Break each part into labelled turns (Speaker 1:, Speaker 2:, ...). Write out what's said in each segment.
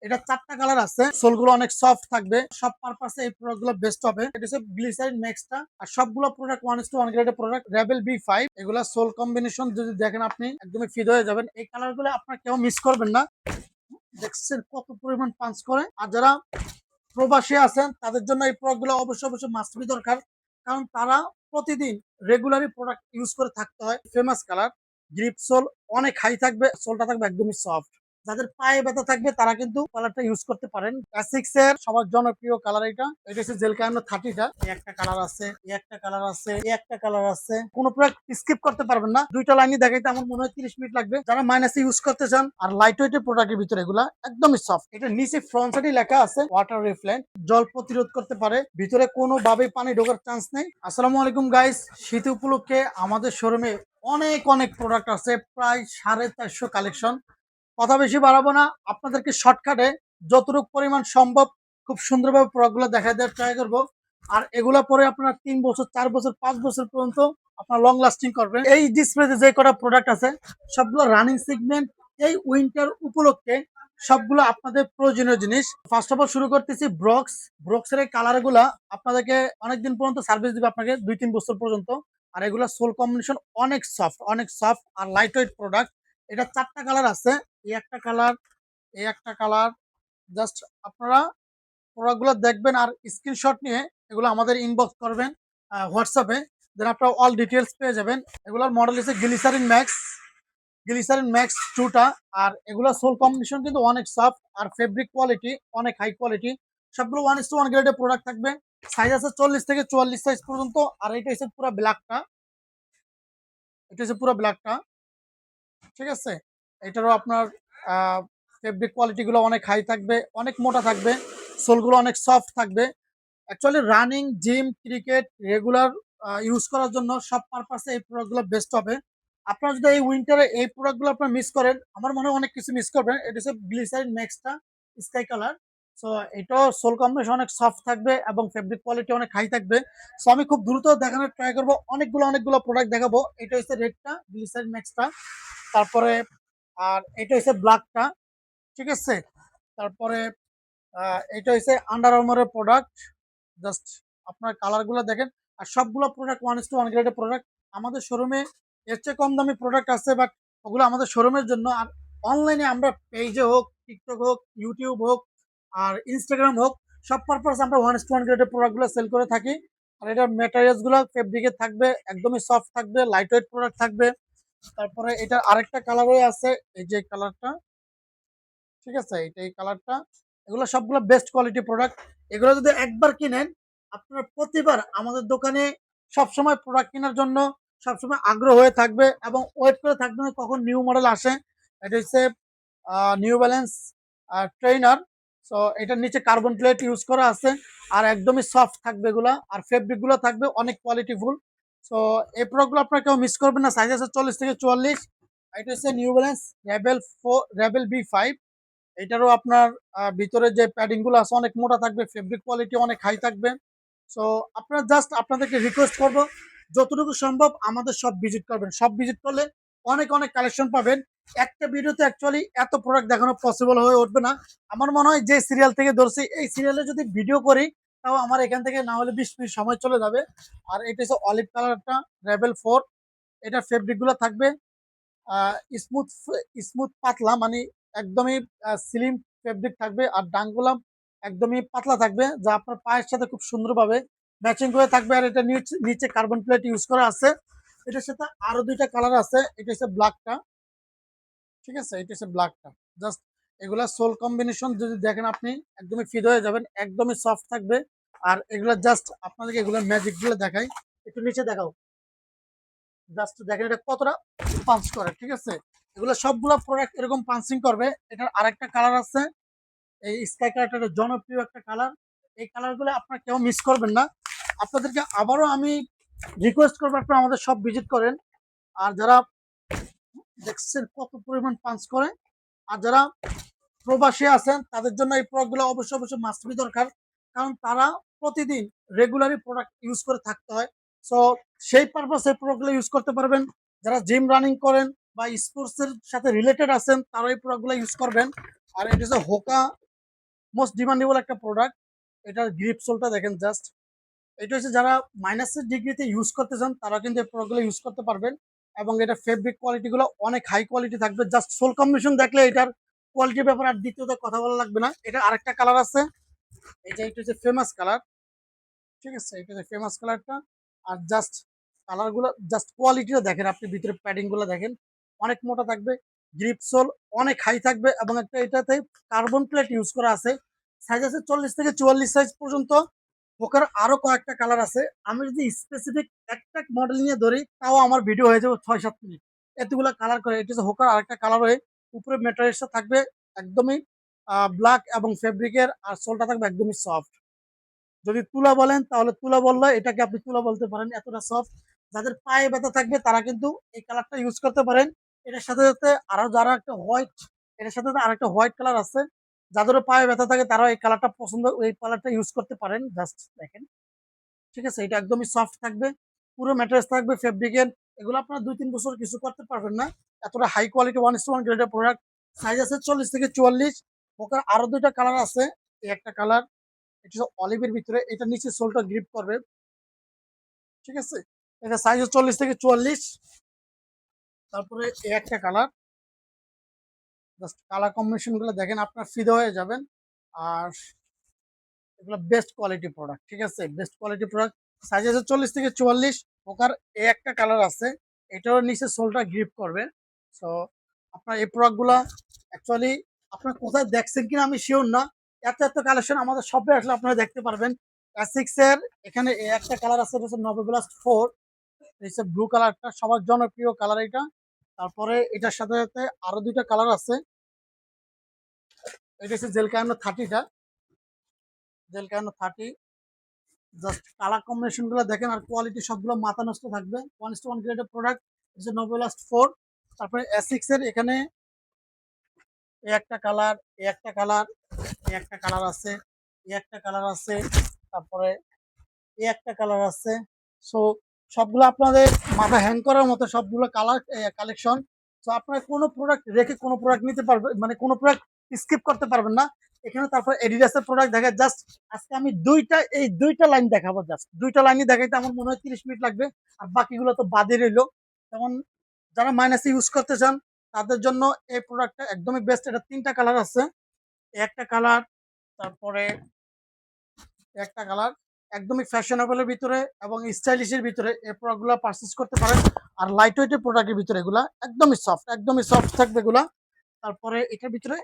Speaker 1: এটা 4টা কালার আছে, সোলগুলো অনেক সফট থাকবে, সব পারপাসে এই প্রোডাক্টগুলো বেস্ট হবে। এটা হচ্ছে গ্লিসারিন ম্যাক্সটা, আর সবগুলো প্রোডাক্ট 1:1 গ্রেডের প্রোডাক্ট, রেবেল B5। এগুলা সোল কম্বিনেশন যদি দেখেন আপনি একদমই ফিদ হয়ে যাবেন। এই কালারগুলো আপনারা কেউ মিস করবেন না। দেখছেন কত পরিমাণ পাঞ্চ করে। আর যারা প্রবাসী আছেন তাদের জন্য এই প্রোডাক্টগুলো অবশ্যই অবশ্যই মাস্ট বি দরকার, কারণ তারা প্রতিদিন রেগুলারই প্রোডাক্ট ইউজ করে থাকতে হয়। ফেমাস কালার, গ্রিপ সোল অনেক হাই থাকবে, সোলটা থাকবে একদমই সফট। যাদের পায়ে ব্যথা থাকবে তারা কিন্তু কালারটা ইউজ করতে পারেন। অ্যাসিক্স এর সবার জনপ্রিয় কালার এটা হচ্ছে জেল কায়নো 30টা। একটা কালার আছে, একটা কালার আছে, একটা কালার আছে। কোন প্রোডাক্ট স্কিপ করতে পারবেন না। দুইটা লাইনই দেখাইতে আমার মনে হয় 30 মিনিট লাগবে। যারা মাইনাসে ইউজ করতে চান আর লাইট ওয়েটের প্রোডাক্টের ভিতরে এগুলা একদমই সফট। এটা নিচে ফ্রন্ট সাইডে লেখা আছে ওয়াটার রিফ্লেন্ট, জল প্রতিরোধ করতে পারে, ভিতরে কোনোভাবেই পানি ঢোকার চান্স নেই। আসসালামু আলাইকুম গাইস, শীত উপলক্ষে আমাদের শোরুমে অনেক অনেক প্রোডাক্ট আছে, প্রায় 450 কালেকশন। কথা বেশি বাড়াবো না, আপনাদেরকে শর্টকাটে যতটুকু পরিমাণ সম্ভব খুব সুন্দরভাবে প্রোডাক্টগুলো দেখা দেওয়ার ট্রাই করবো। আর এগুলা পরে আপনারা 3 বছর 4 বছর 5 বছর পর্যন্ত আপনার লং লাস্টিং করবেন। এই ডিসপ্লেতে যে কটা প্রোডাক্ট আছে সবগুলো রানিং সেগমেন্ট। এই উইন্টার উপলক্ষে সবগুলো আপনাদের প্রয়োজনীয় জিনিস। ফার্স্ট অফ অল শুরু করতেছি ব্রক্স। ব্রক্সের এই কালার গুলা আপনাদেরকে অনেকদিন পর্যন্ত সার্ভিস দিবে, আপনাকে 2-3 বছর পর্যন্ত। আর এগুলা সোল কম্বিনেশন অনেক সফট, অনেক সফট আর লাইট ওয়েট প্রোডাক্ট। এটা 4টা কালার আছে, এই একটা কালার, এই একটা কালার। জাস্ট আপনারা প্রোডাক্টগুলো দেখবেন আর স্ক্রিনশট নিয়ে এগুলো আমাদের ইনবক্স করবেন হোয়াটসঅ্যাপে, দেন আপনারা অল ডিটেলস পেয়ে যাবেন। এগুলোর মডেল হচ্ছে গ্লিসারিন ম্যাক্স, গ্লিসারিন ম্যাক্স 2টা। আর এগুলো সোল কম্বিনেশন কিন্তু অনেক সফট আর ফেব্রিক কোয়ালিটি অনেক হাই কোয়ালিটি। সবগুলো 1:1 গ্রেডের প্রোডাক্ট থাকবে। সাইজ আছে 40 থেকে 44 সাইজ পর্যন্ত। আর এটা হচ্ছে পুরো ব্ল্যাকটা, এটা হচ্ছে পুরো ব্ল্যাকটা, ঠিক আছে। এটারও আপনার ফেব্রিক কোয়ালিটি গুলো অনেক হাই থাকবে, অনেক মোটা থাকবে, সোলগুলো অনেক সফট থাকবে। Actually running, gym, cricket, regular use করার জন্য সব পারপাসে এই প্রোডাক্টগুলো বেস্ট হবে। আপনারা যদি এই উইন্টারে এই প্রোডাক্টগুলো আপনারা মিস করেন, আমার মনে হয় অনেক কিছু মিস করবেন। এটা হচ্ছে গ্লিসারিন ম্যাক্সটা, স্কাই কালার। সো এটাও সোল কম্বিনেশন অনেক সফট থাকবে এবং ফেব্রিক কোয়ালিটি অনেক হাই থাকবে। সো আমি খুব দ্রুত দেখানোর ট্রাই করবো, অনেকগুলো প্রোডাক্ট দেখাবো। এটা হচ্ছে রেডটা, গ্লিসারিন ম্যাক্সটা। তারপরে আর এটা হচ্ছে ব্ল্যাকটা, ঠিক আছে। তারপরে এটা হচ্ছে আন্ডার আর্মারের প্রোডাক্ট। জাস্ট আপনার কালারগুলো দেখেন। আর সবগুলো প্রোডাক্ট 1:1 গ্রেডের প্রোডাক্ট। আমাদের শোরুমে এর চেয়ে কম দামি প্রোডাক্ট আছে, বাট ওগুলো আমাদের শোরুমের জন্য। আর অনলাইনে আমরা পেজে হোক, টিকটক হোক, ইউটিউব হোক আর ইনস্টাগ্রাম হোক, সব পারপাস আমরা 1:1 গ্রেডের প্রোডাক্টগুলো সেল করে থাকি। আর এটার ম্যাটেরিয়ালসগুলো ফেব্রিকের থাকবে, একদমই সফট থাকবে, লাইট ওয়েট প্রোডাক্ট থাকবে। তারপরে এটা আরেকটা কালারও আছে, এই যে কালারটা, ঠিক আছে, এই কালারটা। এগুলো সবগুলো বেস্ট কোয়ালিটি প্রোডাক্ট। এগুলো যদি একবার কিনেন, আপনার প্রতিবার আমাদের দোকানে সবসময় প্রোডাক্ট কেনার জন্য সবসময় আগ্রহ হয়ে থাকবে এবং ওয়েট করে থাকবে কখন নিউ মডেল আসে। এটা হচ্ছে নিউ ব্যালেন্স ট্রেইনার। সো এটার নিচে কার্বন প্লেট ইউজ করা আছে আর একদমই সফট থাকবে এগুলা। আর ফেব্রিক গুলো থাকবে অনেক কোয়ালিটিফুল। সো এই প্রোডাক্টগুলো আপনারা কেউ মিস করবেন না। সাইজ আছে 40 থেকে 44। এটা হচ্ছে নিউ ব্যালেন্স রেবেল B5। এটারও আপনার ভিতরে যে প্যাডিং গুলো আছে অনেক মোটা থাকবে, ফেব্রিক কোয়ালিটি অনেক হাই থাকবে। সো আপনারা জাস্ট আপনাদেরকে রিকোয়েস্ট করব, যতটুকু সম্ভব আমাদের সব ভিজিট করবেন। সব ভিজিট করলে অনেক অনেক কালেকশন পাবেন। একটা ভিডিওতে অ্যাকচুয়ালি এত প্রোডাক্ট দেখানো পসিবল হয়ে উঠবে না। আমার মনে হয় যে সিরিয়াল থেকে ধরছি, এই সিরিয়ালে যদি ভিডিও করি তাও আমার এখান থেকে না হলে 20 মিনিট সময় চলে যাবে। আর এটা হচ্ছে অলিভ কালারটা, রেবেল 4। এটা ফেব্রিক গুলো থাকবে স্মুথ, স্মুথ পাতলা, মানে একদমই স্লিম ফেব্রিক থাকবে। আর ডাংগুলা একদমই পাতলা থাকবে, যা আপনার পায়ের সাথে খুব সুন্দরভাবে ম্যাচিং করে থাকবে। আর এটা নিচে নিচে কার্বন প্লেট ইউজ করা আছে। এটার সাথে আরো দুইটা কালার আছে, এটা হচ্ছে ব্ল্যাকটা, ঠিক আছে, এটা হচ্ছে ব্ল্যাকটা। জাস্ট এগুলা সোল কম্বিনেশন যদি দেখেন আপনি একদমই ফিদ হয়ে যাবেন, একদমই সফট থাকবে। আর এগুলা জাস্ট আপনাদেরকে এগুলো ম্যাজিক গুলো দেখাই, একটু নিচে দেখাও। জাস্ট দেখেন এটা কতটা পাঞ্চ করে, ঠিক আছে। এগুলো সবগুলো প্রোডাক্ট এরকম পাঞ্চিং করবে। এটার আরেকটা কালার আছে, এই স্কাই কালারটা জনপ্রিয় একটা কালার। এই কালারগুলো আপনারা কেউ মিস করবেন না। আপনাদেরকে আবারও আমি রিকোয়েস্ট করবো আপনারা আমাদের সব ভিজিট করেন। আর যারা দেখছেন কত পরিমাণ পাঞ্চ করে, আর যারা প্রবাসী আছেন তাদের জন্য এই প্রোডাক্টগুলো অবশ্যই অবশ্যই মাস্ট বি দরকার, কারণ তারা প্রতিদিন রেগুলারই প্রোডাক্ট ইউজ করে থাকতে হয়। সো সেই পারপাস এই প্রোডাক্টগুলো ইউজ করতে পারবেন। যারা জিম রানিং করেন বা স্পোর্টস এর সাথে রিলেটেড আছেন তারা এই প্রোডাক্টগুলো ইউজ করবেন। আর এটা হচ্ছে হোকা মোস্ট ডিমান্ডেবল একটা প্রোডাক্ট। এটার গ্রিপ সোলটা দেখেন জাস্ট। এটা হচ্ছে যারা মাইনাসের ডিগ্রিতে ইউজ করতে চান তারা কিন্তু এই প্রোডাক্টগুলো ইউজ করতে পারবেন। এবং এটা ফেব্রিক কোয়ালিটিগুলো অনেক হাই কোয়ালিটি থাকবে। জাস্ট সোল কম্বিনেশন দেখলে এটার কোয়ালিটির ব্যাপারে আর দ্বিতীয়ত কথা বলা লাগবে না। এটা আরেকটা কালার আছে, এটা হচ্ছে ফেমাস কালার, ঠিক আছে? এটা হচ্ছে ফেমাস কালারটা। আর জাস্ট কালারগুলো জাস্ট কোয়ালিটিটা দেখেন, আপনি ভিতরে প্যাডিং গুলো দেখেন অনেক মোটা থাকবে, গ্রিপ সোল অনেক হাই থাকবে এবং একটা এটাতে কার্বন প্লেট ইউজ করা আছে। সাইজ আছে 40 থেকে 44 সাইজ পর্যন্ত। পোকার আরো কয়েকটা কালার আছে, আমি যদি স্পেসিফিক একটা মডেল নিয়ে ধরি তাও আমার ভিডিও হয়ে যাবে 6-7 মিনিট। এতগুলো কালার করে। এটা হচ্ছে হোকার আরেকটা কালার হয়ে, উপরে ম্যাটেরিয়ালসটা থাকবে একদমই ব্ল্যাক এবং ফেব্রিকের, আর সোলটা থাকবে একদমই সফট। যদি তুলা বলেন তাহলে তুলা বললে এটাকে আপনি তুলা বলতে পারেন, এতটা সফট। যাদের পায়ে ব্যথা থাকবে তারা কিন্তু এই কালারটা ইউজ করতে পারেন। এটার সাথে সাথে আরো যারা একটা হোয়াইট, এটার সাথে আরেকটা হোয়াইট কালার আছে, যাদেরও পায়ে ব্যথা থাকে তারা এই কালারটা পছন্দ, এই কালারটা ইউজ করতে পারেন। জাস্ট দেখেন, ঠিক আছে? এটা একদমই সফট থাকবে, পুরো ম্যাটেরিয়ালস থাকবে ফেব্রিকের। এগুলো আপনারা 2-3 বছর কিছু করতে পারবেন না, এতটা হাই কোয়ালিটি 1:1 গ্রেডের প্রোডাক্ট। সাইজ আছে 40 থেকে 44। ওখানে আরো দুইটা কালার আছে, এই একটা কালার, এটা হচ্ছে অলিভের ভিতরে, এটা নিচে সোলটা গ্রিপ করবে, ঠিক আছে? এটা সাইজ 40 থেকে 44। তারপরে এই একটা কালার, জাস্ট কালার কম্বিনেশন গুলো দেখেন আপনার ফিদা হয়ে যাবেন। আর এগুলো বেস্ট কোয়ালিটি প্রোডাক্ট, ঠিক আছে? Best quality product. সাইজ আছে 40 থেকে 44। ওকার এই একটা কালার আছে, এটারও নিচে সোলটা গ্রিপ করবে। সো আপনার এই প্রোডাক্টগুলো অ্যাকচুয়ালি আপনার কোথায় দেখছেন কিনা আমি শিওর না, এত এত কালেকশন আমাদের শপে আসলে আপনারা দেখতে পারবেন। অ্যাসিক্স এর এখানে এই একটা কালার আছে, এটা হচ্ছে নোভোব্লাস্ট 4, হচ্ছে ব্লু কালারটা সবার জনপ্রিয় কালার এটা। তারপরে এটার সাথে সাথে আরো দুইটা কালার আছে, এটা হচ্ছে জেল ক্যানো 30টা, জেল ক্যানো 30। জাস্ট কালার কম্বিনেশন গুলো দেখেন আর কোয়ালিটি সবগুলো মাথা নষ্ট থাকবে। 1:1 গ্রেডের প্রোডাক্ট, হচ্ছে নোভোলাস্ট 4। তারপরে অ্যাসিক্স এর এখানে এই একটা কালার, এই একটা কালার, এই একটা কালার আছে, এই একটা কালার আছে, তারপরে এই একটা কালার আছে। সো সবগুলো আপনাদের মাথা হ্যাং করার মতো সবগুলো কালার কালেকশন। তো আপনারা কোনো প্রোডাক্ট রেখে কোনো প্রোডাক্ট নিতে পারবেন, মানে কোনো প্রোডাক্ট স্কিপ করতে পারবেন না এখানে। তারপর এডিডাসের প্রোডাক্ট দেখা, জাস্ট আজকে আমি এই দুইটা লাইন দেখাবো, জাস্ট দুইটা লাইনই দেখাইতে আমার মনে হয় 30 মিনিট লাগবে। আর বাকিগুলো তো বাদে রইলো। যেমন যারা মাইনাসে ইউজ করতে চান তাদের জন্য এই প্রোডাক্টটা একদমই বেস্ট। এটা 3টা কালার আছে, একটা কালার, তারপরে একটা কালার, একদমই ফ্যাশনেবলের ভিতরে এবং স্টাইলিশের ভিতরে এই প্রোডাক্টগুলো পারচেজ করতে পারেন। আর লাইট ওয়েটের প্রোডাক্টের ভিতরে এগুলা একদমই সফট থাকবে এগুলা। তারপরে এটার ভিতরে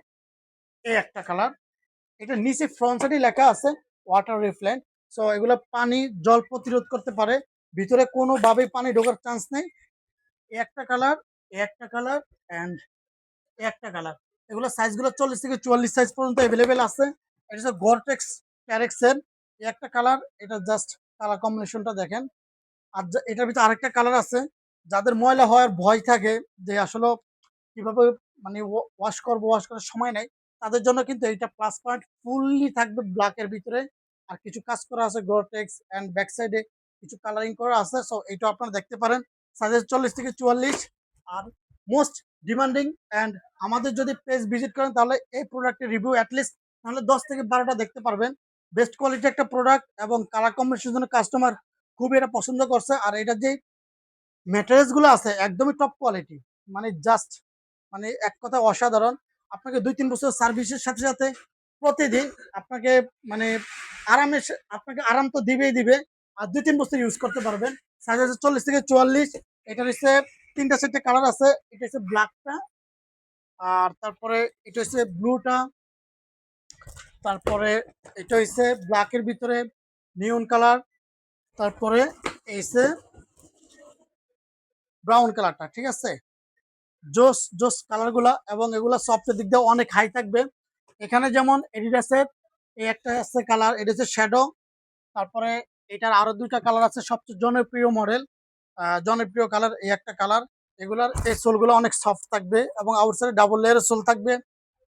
Speaker 1: এই একটা কালার, এটা নিচে ফ্রন্ট সাইডে লেখা আছে ওয়াটার রিফ্লেন্ট। সো এগুলো পানি জল প্রতিরোধ করতে পারে, ভিতরে কোনোভাবেই পানি ঢোকার চান্স নেই। এই একটা কালার, এই একটা কালার অ্যান্ড এই একটা কালার। এগুলো সাইজগুলো 40 থেকে 44 সাইজ পর্যন্ত অ্যাভেলেবেল আছে। এটা হচ্ছে গরটেক্স প্যারেক্সের এই একটা কালার, এটা জাস্ট কালার কম্বিনেশনটা দেখেন। আর এটার ভিতরে আরেকটা কালার আছে, যাদের ময়লা হওয়ার ভয় থাকে যে আসলে কিভাবে মানে ওয়াশ করার সময় নেই, তাদের জন্য কিন্তু এইটা প্লাস পয়েন্ট। ফুললি থাকবে ব্ল্যাকের ভিতরে, আর কিছু কাজ করা আছে গরটেক্স এন্ড ব্যাক সাইডে কিছু কালারিং করা আছে। সো এটা আপনারা দেখতে পারেন। সাইজ 40 থেকে 44। আর মোস্ট ডিমান্ডিং এন্ড আমাদের যদি পেজ ভিজিট করেন তাহলে এই প্রোডাক্টের রিভিউ অ্যাটলিস্ট তাহলে 10 থেকে 12টা দেখতে পারবেন। বেস্ট কোয়ালিটি একটা প্রোডাক্ট এবং কালার কম্বিনেশনের জন্য কাস্টমার খুব এটা পছন্দ করছে। আর এটা যে ম্যাটেরিয়ালস গুলো আছে একদমই টপ কোয়ালিটি, মানে জাস্ট মানে এক কথা অসাধারণ। আপনাকে 2-3 বছর সার্ভিসের সাথে সাথে প্রতিদিন আপনাকে মানে আপনাকে আরাম তো দিবে। আর 2-3 বছর ইউজ করতে পারবেন। সাইজ আছে 40 থেকে 44। এটা হচ্ছে 3টা 4টে কালার আছে, এটা হচ্ছে ব্ল্যাকটা, আর তারপরে এটা হচ্ছে ব্লুটা, তারপরে এটা হচ্ছে ব্ল্যাকের ভিতরে নিয়ন কালার, তারপরে এসে ব্রাউন কালারটা, ঠিক আছে? জোস জোস কালার গুলা এবং এগুলা সফটের দিক দিয়ে অনেক হাই থাকবে। এখানে যেমন এডিডাসের এই একটা আছে কালার, এটা হচ্ছে শ্যাডো। তারপরে এটার আরো দুইটা কালার আছে, সবচেয়ে জনপ্রিয় মডেল, জনপ্রিয় কালার এই একটা কালার। এগুলার এই সোলগুলো অনেক সফট থাকবে এবং আউটসাইডে ডাবল লেয়ারের সোল থাকবে।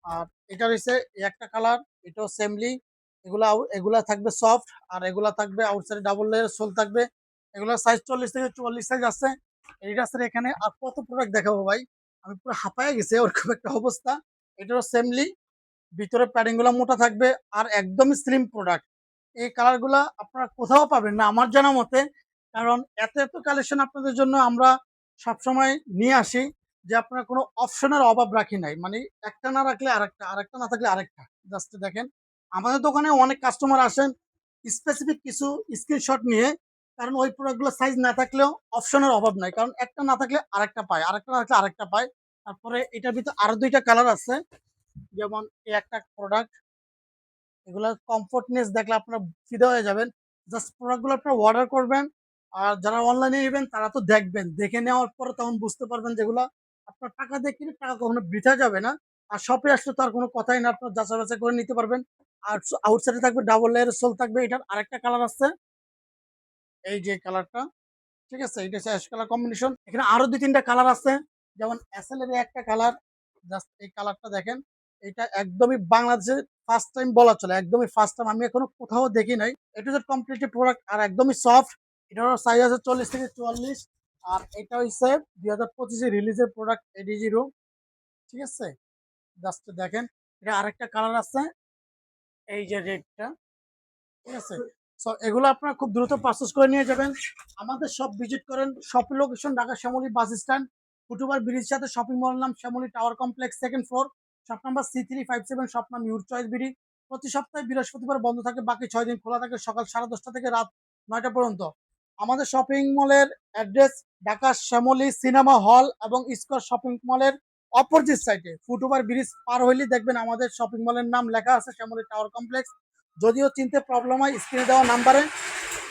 Speaker 1: আর এটা রয়েছে এই একটা কালার, এটাও সেমলি। এগুলা থাকবে সফট, আর এগুলা থাকবে আউটসাইডে ডাবল লেয়ারের সোল থাকবে। এগুলোর সাইজ 40 থেকে 44 সাইজ আছে। এডিডাসের এখানে আর কত প্রোডাক্ট দেখাবো ভাই, আমি পুরো হাঁপায় গেছে ওরকম একটা অবস্থা। এটারও সেমলি ভিতরে প্যাডিং গুলো মোটা থাকবে আর একদমই স্লিম প্রোডাক্ট। এই কালার গুলা আপনারা কোথাও পাবেন না আমার জানা মতে। কারণ এত এত কালেকশন আপনাদের জন্য আমরা সবসময় নিয়ে আসি যে আপনারা কোনো অপশনের অভাব রাখি নাই। মানে একটা না রাখলে আরেকটা, আরেকটা না থাকলে আরেকটা। জাস্ট দেখেন আমাদের দোকানে অনেক কাস্টমার আসেন স্পেসিফিক কিছু স্ক্রিনশট নিয়ে। কারণ ওই প্রোডাক্টগুলো সাইজ না থাকলেও অপশনের অভাব নাই। কারণ একটা না থাকলে আরেকটা পায়, আরেকটা না থাকলে আরেকটা পায়। তারপরে এটার ভিতরে আরো ২ টা কালার আছে। যেমন এই একটা প্রোডাক্ট, এগুলা কমফোর্টনেস দেখলে আপনারা ফিদা হয়ে যাবেন। জাস্ট প্রোডাক্টগুলো আপনারা অর্ডার করবেন। আর যারা অনলাইনে নিবেন তারা তো দেখবেন। দেখে নেওয়ার পরে তখন বুঝতে পারবেন যেগুলা আপনার টাকা দিয়ে কিনে টাকা কখনো বৃথা যাবে না। আর শপে আসলে তো আর কোনো কথাই না। আপনার যাচাই বাছাই করে নিতে পারবেন। আর আউটসাইডে থাকবে ডাবল লেয়ারের সোল থাকবে। এটার আরেকটা কালার আছে। এই যে কালারটা, ঠিক আছে? এটা হচ্ছে অ্যাশ কালার কম্বিনেশন। এখানে আরো ২-৩ টা কালার আছে। যেমন এসএল এর একটা কালার, জাস্ট এই কালারটা দেখেন। এটা একদমই বাংলাদেশে ফার্স্ট টাইম বলা চলে। একদমই ফার্স্ট টাইম, আমি এখনো কোথাও দেখি নাই। এটা হচ্ছে কমপ্লিটলি প্রোডাক্ট আর একদমই সফট। এটারও সাইজ আছে ৪০ থেকে ৪৪। আর এটা হইছে ২০২৫ এ রিলিজের প্রোডাক্ট AD0, ঠিক আছে? জাস্ট দেখেন। এটা আরেকটা কালার আছে, এই যে রেডটা, ঠিক আছে? সো এগুলো আপনারা খুব দ্রুত পারচেজ করে নিয়ে যাবেন। আমাদের শপ ভিজিট করেন। শপের location Dhaka Shyamoli bus stand, foot over ব্রিজের সাথে শপিং মল নাম Shyamoli tower complex, 2nd floor, shop number C357, shop নাম ইউর চয়েস বিডি। প্রতি সপ্তাহে বৃহস্পতিবার বন্ধ থাকে, বাকি ৬ দিন খোলা থাকে সকাল 10:30 থেকে রাত 9টা পর্যন্ত। আমাদের শপিং মলের address Dhaka Shyamoli cinema hall এবং স্কয়ার শপিং মলের অপোজিট সাইডে। ফুটওভার ব্রিজ পার হইলেই দেখবেন আমাদের শপিং মলের নাম লেখা আছে শ্যামলী টাওয়ার কমপ্লেক্স। যদিও চিনতে প্রবলেম হয় স্ক্রিনে দেওয়া নাম্বারে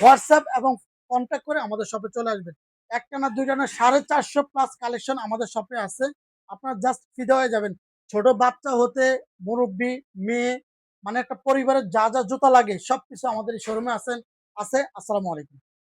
Speaker 1: হোয়াটসঅ্যাপ এবং কন্ট্যাক্ট করে আমাদের শপে চলে আসবেন। একটা না দুইটা না 450 প্লাস কালেকশন আমাদের শপে আছে। আপনারা জাস্ট ফিদা হয়ে যাবেন। ছোট বাচ্চা হতে মুরব্বি, মেয়ে, মানে একটা পরিবারের যা যা জুতা লাগে সবকিছু আমাদের এই শোরুমে আছে। আসসালামু আলাইকুম।